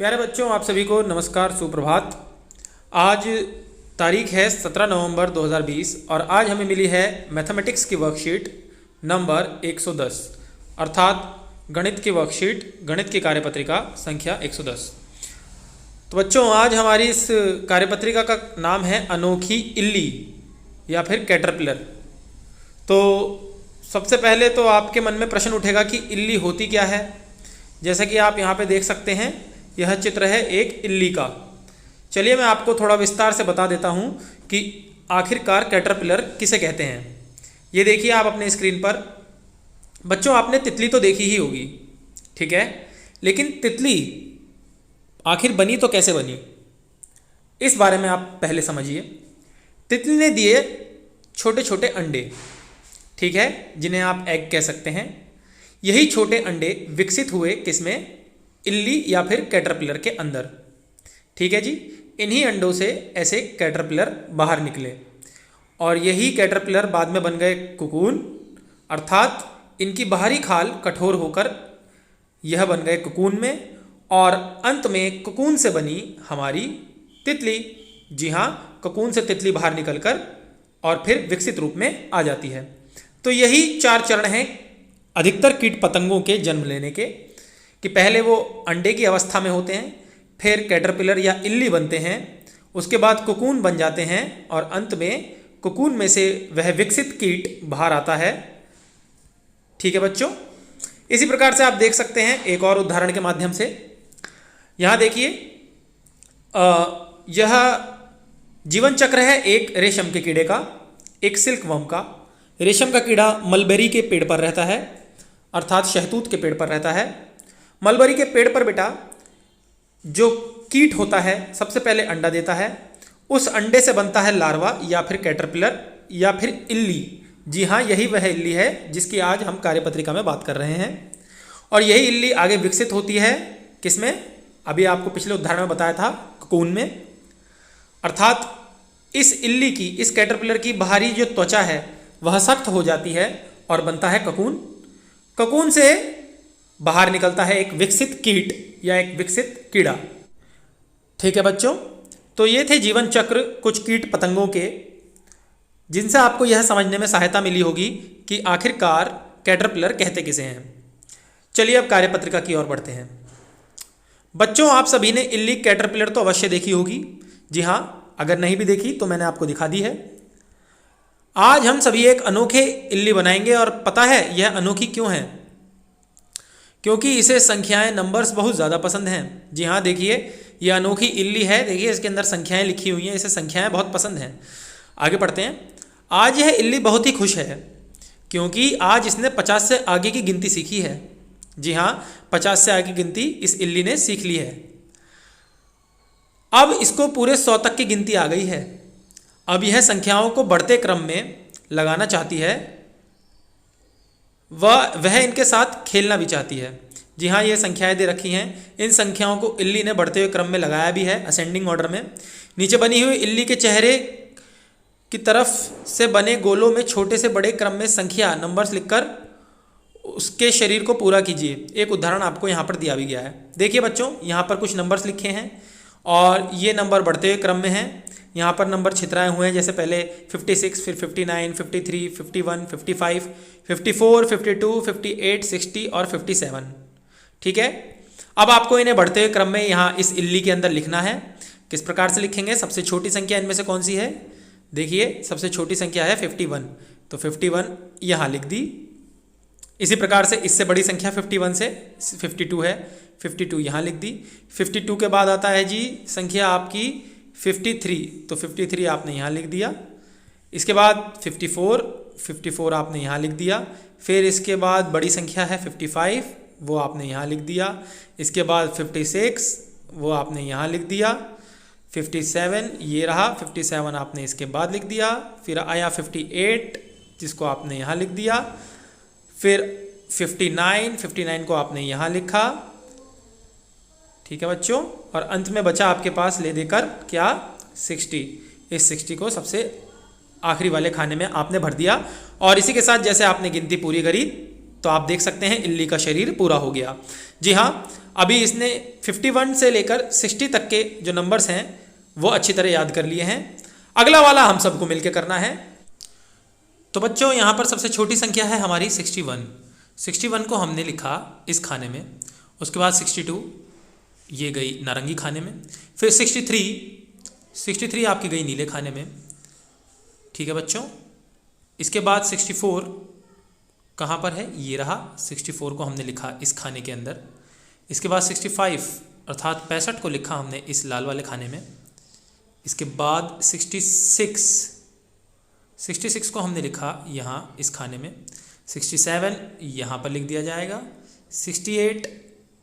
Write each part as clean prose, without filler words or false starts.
प्यारे बच्चों, आप सभी को नमस्कार, सुप्रभात। आज तारीख है 17 नवंबर 2020 और आज हमें मिली है मैथमेटिक्स की वर्कशीट नंबर 110 अर्थात गणित की वर्कशीट, गणित की कार्यपत्रिका संख्या 110। तो बच्चों, आज हमारी इस कार्यपत्रिका का नाम है अनोखी इल्ली या फिर कैटरपिलर। तो सबसे पहले तो आपके मन में प्रश्न उठेगा कि इल्ली होती क्या है। जैसा कि आप यहाँ पे देख सकते हैं, यह चित्र है एक इल्ली का। चलिए मैं आपको थोड़ा विस्तार से बता देता हूँ कि आखिरकार कैटरपिलर किसे कहते हैं। ये देखिए आप अपने स्क्रीन पर। बच्चों, आपने तितली तो देखी ही होगी, ठीक है, लेकिन तितली आखिर बनी तो कैसे बनी, इस बारे में आप पहले समझिए। तितली ने दिए छोटे छोटे अंडे, ठीक है, जिन्हें आप एग कह सकते हैं। यही छोटे अंडे विकसित हुए किसमें, इल्ली या फिर कैटरपिलर के अंदर, ठीक है जी। इन्हीं अंडों से ऐसे कैटरपिलर बाहर निकले और यही कैटरपिलर बाद में बन गए कुकून, अर्थात इनकी बाहरी खाल कठोर होकर यह बन गए कुकून में और अंत में कुकून से बनी हमारी तितली। जी हाँ, कुकून से तितली बाहर निकलकर और फिर विकसित रूप में आ जाती है। तो यही 4 चरण हैं अधिकतर कीट पतंगों के जन्म लेने के, कि पहले वो अंडे की अवस्था में होते हैं, फिर कैटरपिलर या इल्ली बनते हैं, उसके बाद कुकून बन जाते हैं और अंत में कुकून में से वह विकसित कीट बाहर आता है, ठीक है बच्चों। इसी प्रकार से आप देख सकते हैं एक और उदाहरण के माध्यम से। यहाँ देखिए, यह जीवन चक्र है एक रेशम के कीड़े का, एक सिल्क वर्म का। रेशम का कीड़ा मलबेरी के पेड़ पर रहता है, अर्थात शहतूत के पेड़ पर रहता है। मलबरी के पेड़ पर बेटा जो कीट होता है सबसे पहले अंडा देता है, उस अंडे से बनता है लार्वा या फिर कैटरपिलर या फिर इल्ली। जी हाँ, यही वह इल्ली है जिसकी आज हम कार्यपत्रिका में बात कर रहे हैं। और यही इल्ली आगे विकसित होती है किसमें, अभी आपको पिछले उदाहरण में बताया था, कुकून में। अर्थात इस इल्ली की, इस कैटरपिलर की बाहरी जो त्वचा है वह सख्त हो जाती है और बनता है ककून। ककून से बाहर निकलता है एक विकसित कीट या एक विकसित कीड़ा, ठीक है बच्चों। तो ये थे जीवन चक्र कुछ कीट पतंगों के, जिनसे आपको यह समझने में सहायता मिली होगी कि आखिरकार कैटरपिलर कहते किसे हैं। चलिए अब कार्यपत्रिका की ओर बढ़ते हैं। बच्चों, आप सभी ने इल्ली कैटरपिलर तो अवश्य देखी होगी। जी हाँ, अगर नहीं भी देखी तो मैंने आपको दिखा दी है। आज हम सभी एक अनोखे इल्ली बनाएंगे और पता है यह अनोखी क्यों है, क्योंकि इसे संख्याएं, नंबर्स बहुत ज़्यादा पसंद हैं। जी हाँ, देखिए ये अनोखी इल्ली है, देखिए इसके अंदर संख्याएं लिखी हुई हैं, इसे संख्याएं बहुत पसंद हैं। आगे पढ़ते हैं। आज यह इल्ली बहुत ही खुश है क्योंकि आज इसने 50 से आगे की गिनती सीखी है। जी हाँ, 50 से आगे की गिनती इस इल्ली ने सीख ली है। अब इसको पूरे 100 तक की गिनती आ गई है। अब यह संख्याओं को बढ़ते क्रम में लगाना चाहती है, वह इनके साथ खेलना भी चाहती है। जी हाँ, ये संख्याएं दे रखी हैं। इन संख्याओं को इल्ली ने बढ़ते हुए क्रम में लगाया भी है, असेंडिंग ऑर्डर में। नीचे बनी हुई इल्ली के चेहरे की तरफ से बने गोलों में छोटे से बड़े क्रम में संख्या, नंबर्स लिखकर उसके शरीर को पूरा कीजिए। एक उदाहरण आपको यहाँ पर दिया भी गया है। देखिए बच्चों, यहाँ पर कुछ नंबर्स लिखे हैं और ये नंबर बढ़ते हुए क्रम में हैं। यहाँ पर नंबर छितराए हुए हैं, जैसे पहले 56, फिर 59, 53, 51, 55, 54, 52, 58, 60 और 57, ठीक है। अब आपको इन्हें बढ़ते हुए क्रम में यहाँ इस इल्ली के अंदर लिखना है। किस प्रकार से लिखेंगे, सबसे छोटी संख्या इनमें से कौन सी है, देखिए सबसे छोटी संख्या है 51, तो 51 यहाँ लिख दी। इसी प्रकार से इससे बड़ी संख्या 51 से 52 है, 52 यहाँ लिख दी। 52 के बाद आता है जी संख्या आपकी 53, तो 53 आपने यहाँ लिख दिया। इसके बाद 54 आपने यहाँ लिख दिया। फिर इसके बाद बड़ी संख्या है 55, वो आपने यहाँ लिख दिया। इसके बाद 56, वो आपने यहाँ लिख दिया। 57 ये रहा, 57 आपने इसके बाद लिख दिया। फिर आया 58, जिसको आपने यहाँ लिख दिया। फिर 59 को आपने यहाँ लिखा, ठीक है बच्चों। और अंत में बचा आपके पास ले देकर क्या, 60। इस 60 को सबसे आखिरी वाले खाने में आपने भर दिया और इसी के साथ जैसे आपने गिनती पूरी करी तो आप देख सकते हैं इल्ली का शरीर पूरा हो गया। जी हाँ, अभी इसने 51 से लेकर 60 तक के जो नंबर्स हैं वो अच्छी तरह याद कर लिए हैं। अगला वाला हम सबको मिलकर करना है। तो बच्चों यहाँ पर सबसे छोटी संख्या है हमारी 61। 61 को हमने लिखा इस खाने में, उसके बाद 62 ये गई नारंगी खाने में, फिर 63 आपकी गई नीले खाने में। ठीक है बच्चों, इसके बाद 64 कहाँ पर है, ये रहा। 64 को हमने लिखा इस खाने के अंदर। इसके बाद 65 अर्थात 65 को लिखा हमने इस लाल वाले खाने में। इसके बाद 66 को हमने लिखा यहाँ इस खाने में। 67 यहाँ पर लिख दिया जाएगा। 68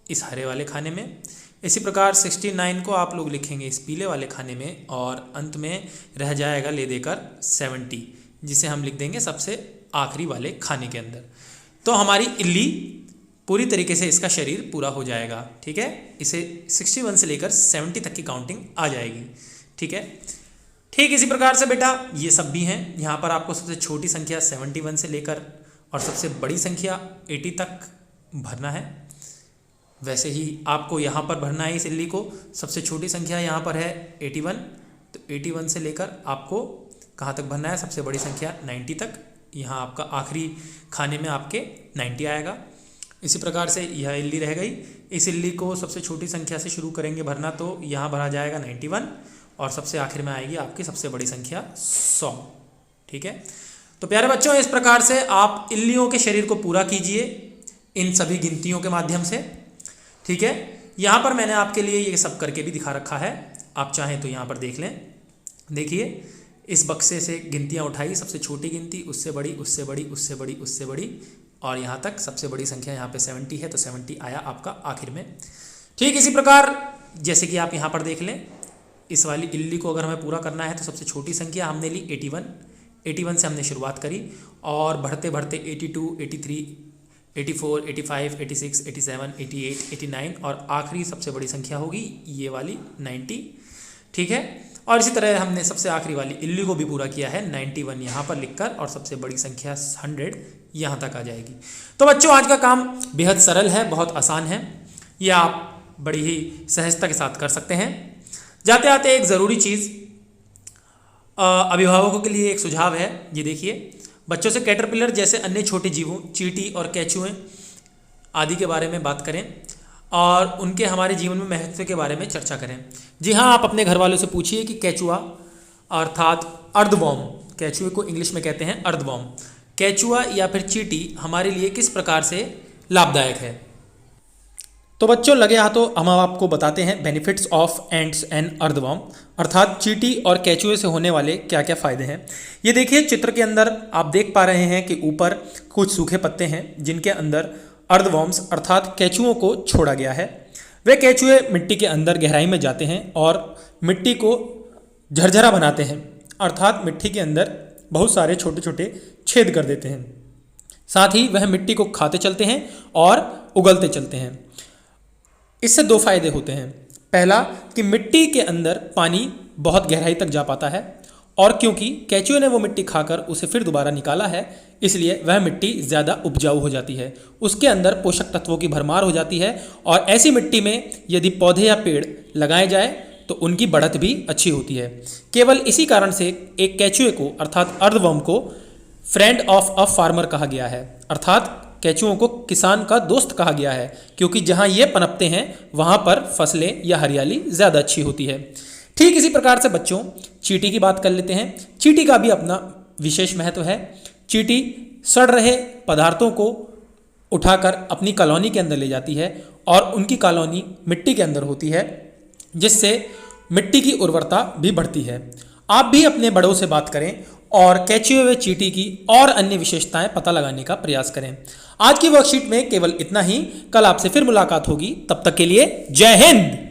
इस हरे वाले खाने में। इसी प्रकार 69 को आप लोग लिखेंगे इस पीले वाले खाने में, और अंत में रह जाएगा ले देकर 70, जिसे हम लिख देंगे सबसे आखिरी वाले खाने के अंदर। तो हमारी इल्ली पूरी तरीके से इसका शरीर पूरा हो जाएगा। ठीक है, इसे 61 से लेकर 70 तक की काउंटिंग आ जाएगी। ठीक है, ठीक इसी प्रकार से बेटा ये सब भी हैं। यहाँ पर आपको सबसे छोटी संख्या 71 से लेकर और सबसे बड़ी संख्या 80 तक भरना है। वैसे ही आपको यहाँ पर भरना है इस इल्ली को। सबसे छोटी संख्या यहाँ पर है 81, तो 81 से लेकर आपको कहाँ तक भरना है, सबसे बड़ी संख्या 90 तक। यहाँ आपका आखिरी खाने में आपके 90 आएगा। इसी प्रकार से यह इल्ली रह गई। इस इल्ली को सबसे छोटी संख्या से शुरू करेंगे भरना, तो यहाँ भरा जाएगा 91, और सबसे आखिर में आएगी आपकी सबसे बड़ी संख्या 100। ठीक है, तो प्यारे बच्चों इस प्रकार से आप इल्लियों के शरीर को पूरा कीजिए इन सभी गिनतियों के माध्यम से। ठीक है, यहाँ पर मैंने आपके लिए ये सब करके भी दिखा रखा है, आप चाहें तो यहाँ पर देख लें। देखिए, इस बक्से से गिनतियाँ उठाई, सबसे छोटी गिनती, उससे बड़ी, उससे बड़ी, उससे बड़ी, उससे बड़ी, और यहाँ तक सबसे बड़ी संख्या यहाँ पे 70 है, तो 70 आया आपका आखिर में। ठीक इसी प्रकार जैसे कि आप यहाँ पर देख लें, इस वाली इल्ली को अगर हमें पूरा करना है तो सबसे छोटी संख्या हमने ली 81 से हमने शुरुआत करी, और बढ़ते बढ़ते 82, 83, 84, 85, 86, 87, 88, 89, और आखिरी सबसे बड़ी संख्या होगी ये वाली 90। ठीक है, और इसी तरह हमने सबसे आखिरी वाली इल्ली को भी पूरा किया है 91 यहाँ पर लिखकर, और सबसे बड़ी संख्या 100 यहाँ तक आ जाएगी। तो बच्चों आज का काम बेहद सरल है, बहुत आसान है, यह आप बड़ी ही सहजता के साथ कर सकते हैं। जाते आते एक ज़रूरी चीज़ अभिभावकों के लिए एक सुझाव है। ये देखिए, बच्चों से कैटरपिलर जैसे अन्य छोटे जीवों, चींटी और केंचुए आदि के बारे में बात करें, और उनके हमारे जीवन में महत्व के बारे में चर्चा करें। जी हाँ, आप अपने घर वालों से पूछिए कि केंचुआ अर्थात अर्धवॉर्म, केंचुए को इंग्लिश में कहते हैं अर्धवॉर्म, केंचुआ या फिर चींटी हमारे लिए किस प्रकार से लाभदायक है। तो बच्चों लगे हाथों हम आपको बताते हैं बेनिफिट्स ऑफ एंट्स एंड अर्धवॉर्म, अर्थात चींटी और केंचुए से होने वाले क्या क्या फ़ायदे हैं। ये देखिए, चित्र के अंदर आप देख पा रहे हैं कि ऊपर कुछ सूखे पत्ते हैं जिनके अंदर अर्धवॉर्म्स अर्थात केंचुओं को छोड़ा गया है। वे केंचुए मिट्टी के अंदर गहराई में जाते हैं और मिट्टी को झरझरा बनाते हैं, अर्थात मिट्टी के अंदर बहुत सारे छोटे छोटे छेद कर देते हैं। साथ ही वह मिट्टी को खाते चलते हैं और उगलते चलते हैं। इससे दो फायदे होते हैं। पहला कि मिट्टी के अंदर पानी बहुत गहराई तक जा पाता है, और क्योंकि केंचुए ने वो मिट्टी खाकर उसे फिर दोबारा निकाला है, इसलिए वह मिट्टी ज़्यादा उपजाऊ हो जाती है, उसके अंदर पोषक तत्वों की भरमार हो जाती है, और ऐसी मिट्टी में यदि पौधे या पेड़ लगाए जाए तो उनकी बढ़त भी अच्छी होती है। केवल इसी कारण से एक केंचुए को अर्थात अर्धवॉर्म को फ्रेंड ऑफ अ फार्मर कहा गया है, अर्थात केंचुओं को किसान का दोस्त कहा गया है, क्योंकि जहाँ ये पनपते हैं वहाँ पर फसलें या हरियाली ज़्यादा अच्छी होती है। ठीक इसी प्रकार से बच्चों चींटी की बात कर लेते हैं। चींटी का भी अपना विशेष महत्व है। चींटी सड़ रहे पदार्थों को उठाकर अपनी कॉलोनी के अंदर ले जाती है, और उनकी कॉलोनी मिट्टी के अंदर होती है, जिससे मिट्टी की उर्वरता भी बढ़ती है। आप भी अपने बड़ों से बात करें और केंचुए व चींटी की और अन्य विशेषताएं पता लगाने का प्रयास करें। आज की वर्कशीट में केवल इतना ही। कल आपसे फिर मुलाकात होगी, तब तक के लिए जय हिंद।